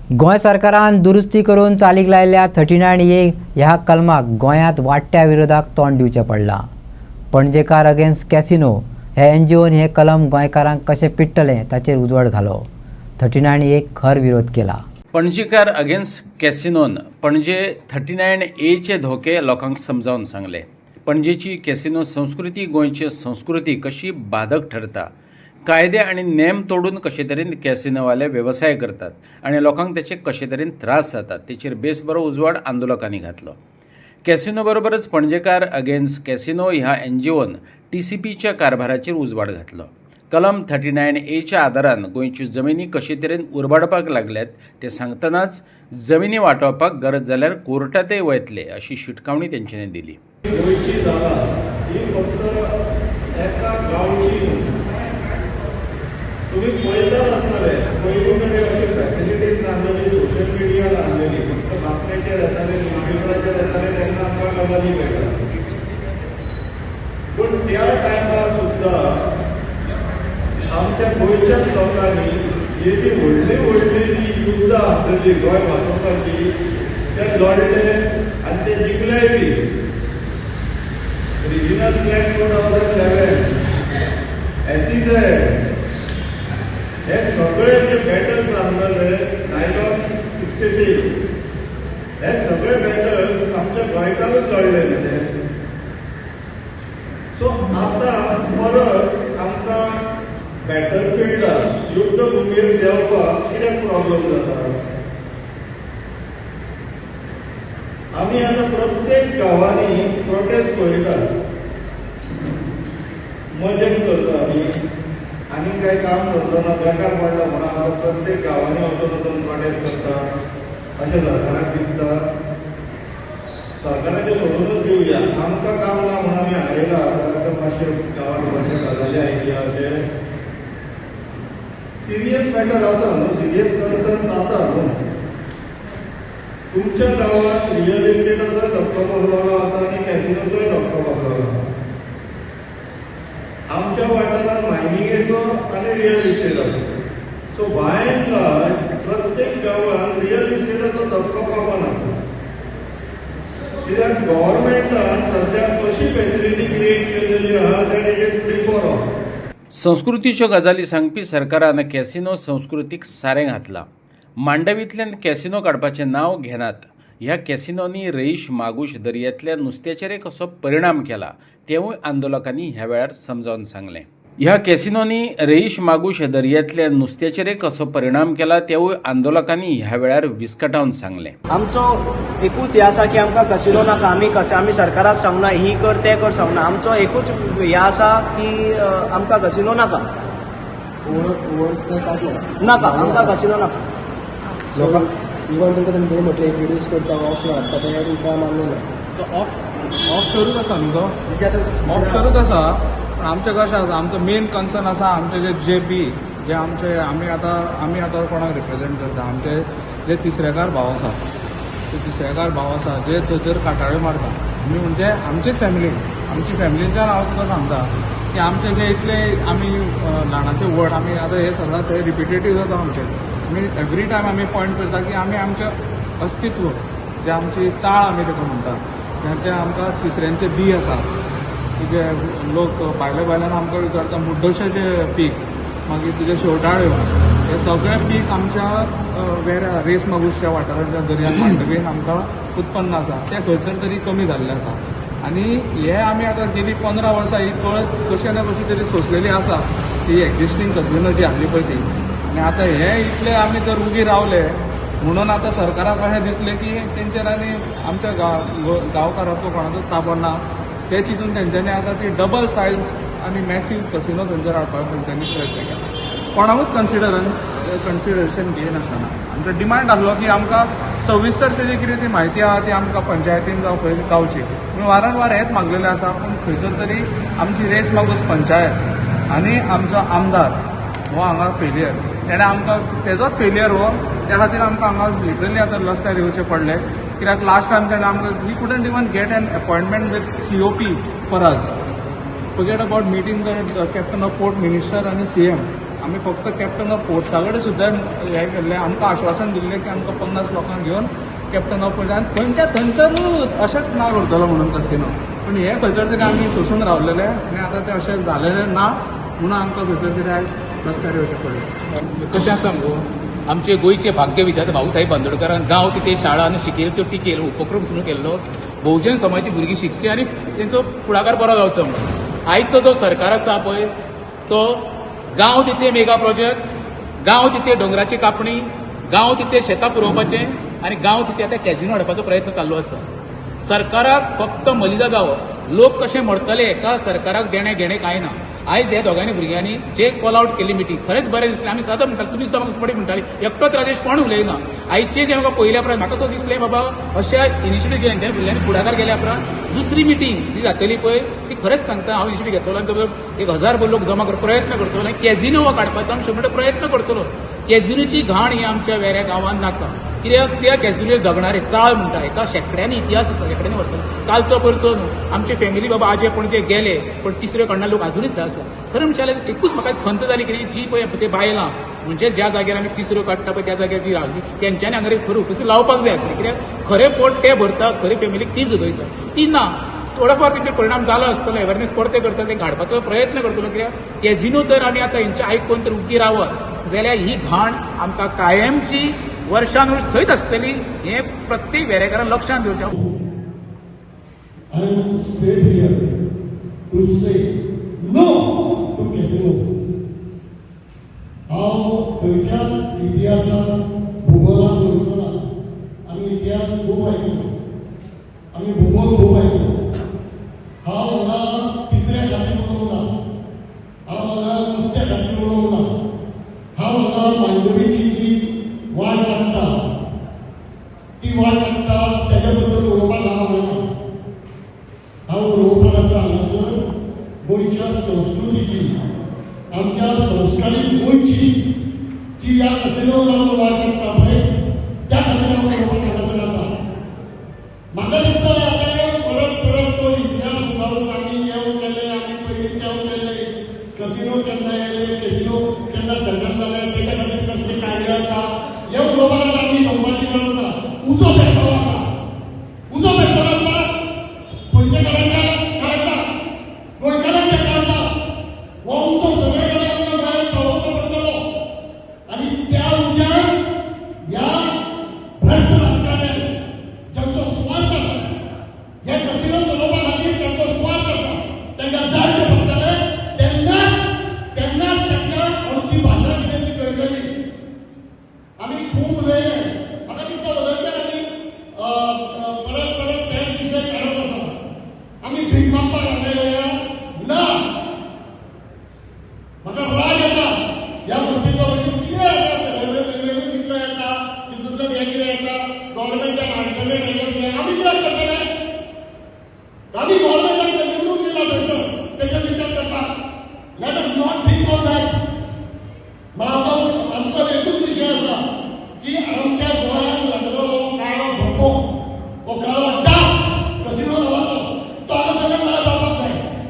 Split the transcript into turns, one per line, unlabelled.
गोंय सरकारान दुरुस्ती करून चालीक लायल्या 39A ह्या कलमाक गोंयांत वाडट्या विरोधाक तोंड दिवचें पडलां। पणजेकार अगेन्स्ट कॅसिनो हे NGOन हे कलम गोंयकारांक कशें पिट्टले ताचेर उजवाड घालो। 39A खर विरोध केला।
पणजेकार अगेन्स्ट कॅसिनोन पणजे 39A धोके लोकांक समजावन सांगले। पणजेची कॅसिनो संस्कृती गोंयची संस्कृती कशी बाधक ठरता, कायदे आणि नेम तोडून कशे तरेन कॅसिनोवाले व्यवसाय करतात आणि लोकांक त्याचे कशे तरेन त्रास जातात तेचेर बेस बरो उजवाड आंदोलकांनी घातलो। कॅसिनो बरोबरच पणजेकार अगेन्स्ट कॅसिनो ह्या NGOन TCPच्या कारभाराचेर उजवाड घातलो। कलम 39A आदारान गोंयच्यो जमिनी कशे तरेन उरबाडपाक लागल्यात ते सांगतनाच जमिनी वांटोवपाक गरज जाल्यार कोर्टातय वयतले अशी शिटकावणी तेंच्यांनी दिली।
गोंयची जागा ही फक्त एका गांवची तुम्ही पळयतात आसतले पयलीं तरी अशी फॅसिलिटीज नासली, सोशल मिडिया नासली, फक्त बातम्याचेर येताले, न्यूजपेपराचेर येताले तेन्ना आमकां गजाली कळटात। पूण त्या टायमार सुद्दां आमच्या गोंयच्या लोकांनी ही जी व्हडली जी युद्धां आसतली गोंय वाचोवपाची ते लढले आनी ते जिखलेय बी। रिजनल प्लॅन 2011 SEZ हे सगळे जे बॅटल्स आसलेले 1966 हे सगळे बॅटल्स आमच्या गोंयकारूच लढलेले। सो आतां परत आमकां बॅटलफिल्डार युद्ध भुमीर देंवपाक कित्याक प्रॉब्लेम जाता? आमी आतां प्रत्येक गांवांनी प्रोटेस्ट पळयतात, मजेत करता आमी आनी कांय काम करतना बेकार पडटा म्हणून आतां प्रत्येक गांवांनी वचून प्रोटेस्ट करता अशें सरकाराक दिसता। सरकाराचें सोडूनच दिवया, आमकां काम ना म्हणून आमी हारयला जाल्यार मातशें गांवांत मातशें गजाली आयकया अशें सिरियस मॅटर आसा न्हू, सिरियस कन्सर्न्स आसा न्हू। तुमच्या गांवांत रियल इस्टेटाचोय धक्को बसलेलो आसा आनी कॅसिनोचोय धक्को बसलेलो आसा। आमच्या वाठारांत मायनिंगेचो आनी रियल इस्टेटाचो, सो बाय एंड लार्ज प्रत्येक गांवांत रियल इस्टेटाचो धक्को कॉमन आसा। कित्याक गव्हर्मेंटान सद्याक अशी फॅसिलिटी क्रिएट केलेली आहा that it is free for all.
संस्कृतीच्यो गजाली सांगपी सरकारान कॅसिनो संस्कृतीक सारें घातलां। मांडवींतल्यान कॅसिनो काडपाचें नांव घेनात। ह्या कॅसिनोनी रईश मागूश दर्यांतल्या नुस्त्याचेर कसो परिणाम केला तेवूय आंदोलकांनी ह्या वेळार समजावन सांगलें। ह्या कॅसिनोनी रईश मागूश दर्यांतल्या नुस्त्याचेर कसो परिणाम केला तेवूय आंदोलकांनी ह्या वेळार विस्कटावन सांगलें।
आमचो एकूच हे आसा की आमकां कॅसिनो नाका, आमी सरकाराक सांगना ही कर ते कर सांगना। आमचो एकूच हे आसा की आमकां कॅसिनो नाका, नाका आमकां कॅसिनो नाका।
इवन तुमकां तेंच्यांनी म्हटलें इंट्रोड्यूस करता ऑफ हाडटा तें तुमकां मान्य ना।
तो ऑफ सुरूच आसा न्हू, तो ऑफ सुरूच आसा। आमचें कशें आसा, आमचो मेन कन्सर्न आसा आमचे जे जे आमचे आमी आतां कोणाक रिप्रेझेंट करता, आमचे जे तिसरेकार भाव आसा, ते तिसरेकार भाव आसा जे थंयसर काटाळ्यो मारता। आमी म्हणजे आमची फॅमिलींच्यान हांव तुका सांगता की आमचे जे इतले आमी ल्हानाचे व्हड आमी आतां हे सदां थंय रिपिटेटीव जाता आमचें। आमी एवरी टायम आमी पॉयंट करता की आमी आमचें अस्तित्व जे आमची चाळ आमी ताका म्हणटा जे आमकां तिसऱ्यांचे बी आसा की जे लोक भायल्यान आमकां विचारता मुड्डोशेचे पीक, मागीर तुजे शेवटाळ्यो, हे सगळे पीक आमच्या वेऱ्या रेस मागूसच्या वाठारांच्या दर्यान मांडवीन आमकां उत्पन्न आसा ते खंयसर तरी कमी जाल्लें आसा। आनी हे आमी आतां गेली 15 वर्सां ही कळत कशें ना कशी तरी सोंसलेली आसा ती एक्झिस्टींग कॅसिनो जी आसली पळय ती। आनी आतां हे इतले आमी जर उगी रावले म्हणून आतां सरकाराक अशें दिसलें की तेंचेर आनी आमच्या गांवकाराचो कोणाचोच ताबो ना, ते चिंतून तेंच्यांनी आतां ती डबल सायज आनी मॅसीव कॅसिनो थंयसर हाडपाक तेंच्यांनी प्रयत्न केला। कोणाकूच कन्सिडरेशन घेयनासतना आमचो डिमांड आसलो की आमकां सविस्तर तेजी कितें ती म्हायती आहा ती आमकां पंचायतीन जावं खंय गावची। पूण वारंवार हेच मागलेलें आसा, पूण खंयसर तरी आमची रेस मागूस पंचायत आनी आमचो आमदार हो हांगा फेलियर, तेणें आमकां तेजोच फेलियर हो, त्या खातीर आमकां हांगा लिटरली आतां रस्त्यार येवचें पडलें। कित्याक लास्ट टायम तेणें आमकां we couldn't even get an appointment with COP for us, forget about meeting the captain of port minister आनी CM। आमी फक्त कॅप्टन ऑफ पोर्ट्सा कडेन सुद्दां हें केल्लें, आमकां आश्वासन दिल्लें की आमकां 50 लोकांक घेवन कॅप्टन ऑफ पोर्ट्स आनी थंयच्यानूच अशेंच ना करतलो म्हणून कसिनो. पूण हे खंयसर तरी आमी सोंसून रावलेले आनी आतां तें अशें जालेलें ना म्हणून आमकां खंयसर तरी आयज रस्त्यार येवचें पडलें.
कशें आसा मुगो, आमचे गोंयचे भाग्य विधाते भाऊसाहेब बांदोडकरान गांव तिथे शाळा आनी शिकयले त्यो टिकेल उपक्रम सुरू केल्लो, बहुजन समाजाची भुरगीं शिकचे आनी तेंचो फुडाकार बरो जावचो म्हणून. आयचो जो सरकार आसा पळय तो गांव तिथे मेगा प्रोजेक्ट, गांव तिथे दोंगराची कापणी, गांव तिथे शेतां पुरोवपाचें आनी गांव तिथे आतां कॅझिनो हाडपाचो प्रयत्न चालू आसा. सरकाराक फक्त मलिदा जावप, लोक कशे मरतले हेका सरकाराक देणें घेणें कांय ना. आयज हे दोगांनी भुरग्यांनी जे कॉल आउट केली मिटींग खरेंच बरें दिसलें. आमी सदां म्हणटाली, तुमी सुद्दां म्हाका फुडें म्हणटाली एकटोच राजेश कोण उलयना. आयचे जे म्हाका पयल्या उपरांत म्हाका असो दिसलें बाबा अशा इनिशिएटीव घेतल्या भुरग्यांनी फुडाकार केल्या उपरांत दुसरी मिटींग जी जातली पळय ती खरेंच सांगता हांव इनिशिएटीव घेतलो आनी जवळ 1000 लोक जमा करपाचो प्रयत्न करतलो आनी कॅझिनो हो काडपाचो आमी 100% प्रयत्न करतलो. कॅझिनोची घाण ही आमच्या वेऱ्या गांवांत नाका, कित्याक त्या कॅझिनो जगणारे चाळ म्हणटा हेका शेकड्यांनी इतिहास आसा, शेकड्यांनी वर्सां. कालचो परचो न्हू आमचे फॅमिली बाबा आजे पणजे गेले पण तिसऱ्यो कडना लोक अजूनय थंय आसा. खरें म्हणचे एकूच म्हाका खंत जाली की जी पळय ते बायलां म्हणजे ज्या जाग्यार आमी तिसऱ्यो काडटा पळय त्या जाग्यार जी रावली तेंच्यांनी हांगा खरें उपस्थित लावपाक जाय आसलें, कित्याक खरें पोट ते भरता, खरी फॅमिलीक ती जगयता ती ना. थोडोफार तेंचे परिणाम जालो आसतलो, अवेरनेस परते करतलो, ते काडपाचो प्रयत्न करतलो. कित्याक कॅझिनो जर आमी आतां हेंचे आयकून तर उगी रावत जाल्यार ही घाण आमकां कायमची वर्षानुवर्स थंयच आसतली. हें प्रत्येक वेरेकारान लक्षांत घेवचें.
I am straight here to say no to casino. हांव खंयच्याच इतिहासान भुगोलान वचना. आमी इतिहास खूब आयकलो, आमी भूगोल खूब आयकलो. हांव हांगा तिसऱ्या खातीर उलोवना, हांव हांगा नुस्त्या खातीर उलोवना, हांव हांगा मांडवीची जी वाट लागता ती वाट लागता तेज्या बद्दल उलोवपाक हांव हांगा. हांव उलोवपाक आसा हांगासर गोंयच्या संस्कृतीची, आमच्या संस्कारीत गोंयची जी ह्या कसिनो लागून वाट लागता पळय त्या खातीर हांव उलोवपाक हांगासर आसा. म्हाका दिसता आतां परत परत तो इतिहास उबारून आमी येवन गेले, आमी पयलीं येवन गेले, कसिनो केन्ना येले, कसिनो केन्ना सरकार जाले, तेच्या खातीर कसले कायदे आसा हे उलोवपाक आमी थांबपाची गरज ना. उजो पेट्टलो आसा, उजो पेट्टलो आसा गोंयकारांच्या काळजाक, गोंयकारांच्या काळजाक हो उजो सगळे कडेन आमकां भायर पावोवचो पडटलो. आनी त्या उज्यान ह्या भ्रश्ट राजकारण्यान जांचो स्वार्थ आसा, हे कसिनो चलोवपा खातीर तांचो स्वार्थ आसा, तांकां जायचे पडटले. तेन्नाच तांकां आमची भाशा कितें ती कळटली. आमी खूब उलयले, म्हाका दिसता उलयल्यार आमी परत परत तेच विशय काडत आसा. आमी भीक मागपाक हाडले ना. म्हाका राग येता ह्या गोष्टीचो. कितें येता रेल्वे कितलो येता, तितूंतल्यान हें कितें येता, गव्हर्मेंटान हाडटले आमी कित्याक करतले. आमी गव्हर्मेंट